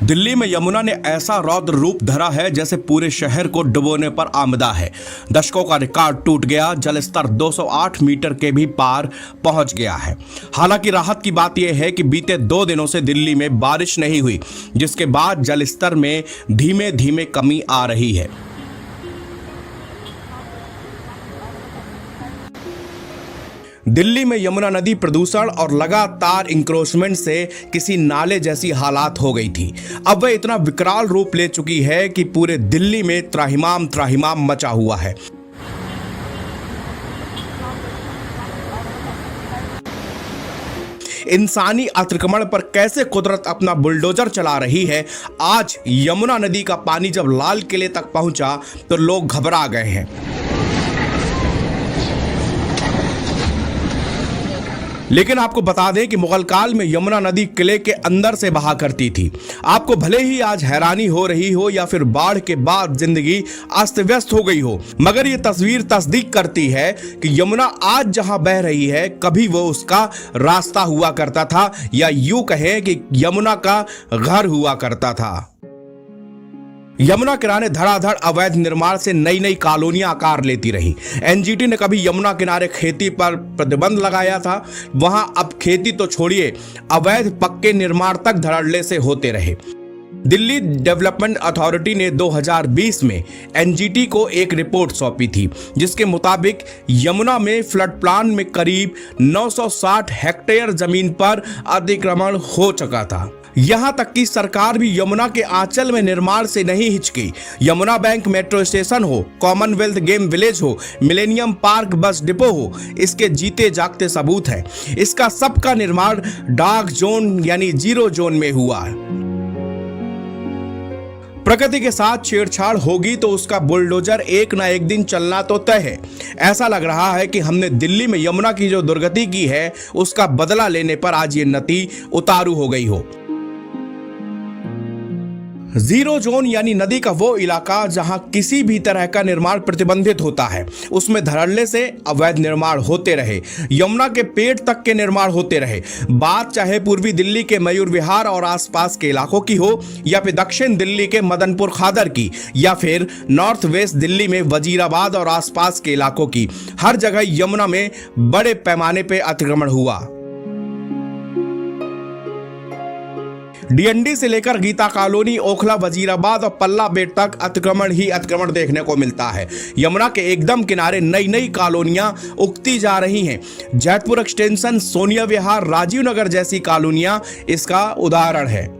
दिल्ली में यमुना ने ऐसा रौद्र रूप धरा है जैसे पूरे शहर को डुबोने पर आमदा है। दशकों का रिकॉर्ड टूट गया, जलस्तर 208 मीटर के भी पार पहुंच गया है। हालांकि राहत की बात यह है कि बीते 2 दिनों से दिल्ली में बारिश नहीं हुई, जिसके बाद जलस्तर में धीमे धीमे कमी आ रही है। दिल्ली में यमुना नदी प्रदूषण और लगातार इंक्रोचमेंट से किसी नाले जैसी हालात हो गई थी। अब वह इतना विकराल रूप ले चुकी है कि पूरे दिल्ली में त्राहिमाम त्राहिमाम मचा हुआ है। इंसानी अतिक्रमण पर कैसे कुदरत अपना बुलडोजर चला रही है। आज यमुना नदी का पानी जब लाल किले तक पहुंचा तो लोग घबरा गए हैं। लेकिन आपको बता दें कि मुगल काल में यमुना नदी किले के अंदर से बहा करती थी। आपको भले ही आज हैरानी हो रही हो या फिर बाढ़ के बाद जिंदगी अस्त व्यस्त हो गई हो, मगर ये तस्वीर तस्दीक करती है कि यमुना आज जहां बह रही है, कभी वो उसका रास्ता हुआ करता था, या यूं कहें कि यमुना का घर हुआ करता था। यमुना किनारे धड़ाधड़ अवैध निर्माण से नई नई कॉलोनियां आकार लेती रही। एनजीटी ने कभी यमुना किनारे खेती पर प्रतिबंध लगाया था, वहां अब खेती तो छोड़िए, अवैध पक्के निर्माण तक धड़ल्ले से होते रहे। दिल्ली डेवलपमेंट अथॉरिटी ने 2020 में एनजीटी को एक रिपोर्ट सौंपी थी, जिसके मुताबिक यमुना में फ्लड प्लान में करीब 960 हेक्टेयर जमीन पर अतिक्रमण हो चुका था। यहां तक कि सरकार भी यमुना के आंचल में निर्माण से नहीं हिचकी। यमुना बैंक मेट्रो स्टेशन हो, कॉमनवेल्थ गेम विलेज हो, मिलेनियम पार्क बस डिपो हो, इसके जीते जागते सबूत हैं। इसका सबका निर्माण डार्क जोन यानी 0 जोन में हुआ है। प्रकृति के साथ छेड़छाड़ होगी तो उसका बुलडोजर एक ना एक दिन चलना तो तय है। ऐसा लग रहा है कि हमने दिल्ली में यमुना की जो दुर्गति की है, उसका बदला लेने पर आज ये नदी उतारू हो गई हो। 0 जोन यानी नदी का वो इलाका जहां किसी भी तरह का निर्माण प्रतिबंधित होता है, उसमें धड़ल्ले से अवैध निर्माण होते रहे, यमुना के पेट तक के निर्माण होते रहे। बात चाहे पूर्वी दिल्ली के मयूर विहार और आसपास के इलाकों की हो, या फिर दक्षिण दिल्ली के मदनपुर खादर की, या फिर नॉर्थ वेस्ट दिल्ली में वजीराबाद और आसपास के इलाकों की, हर जगह यमुना में बड़े पैमाने पर अतिक्रमण हुआ। डीएनडी से लेकर गीता कॉलोनी, ओखला, वजीराबाद और पल्ला बेट तक अतिक्रमण ही अतिक्रमण देखने को मिलता है। यमुना के एकदम किनारे नई नई कॉलोनियां उगती जा रही हैं। जैतपुर एक्सटेंशन, सोनिया विहार, राजीव नगर जैसी कॉलोनियां इसका उदाहरण है।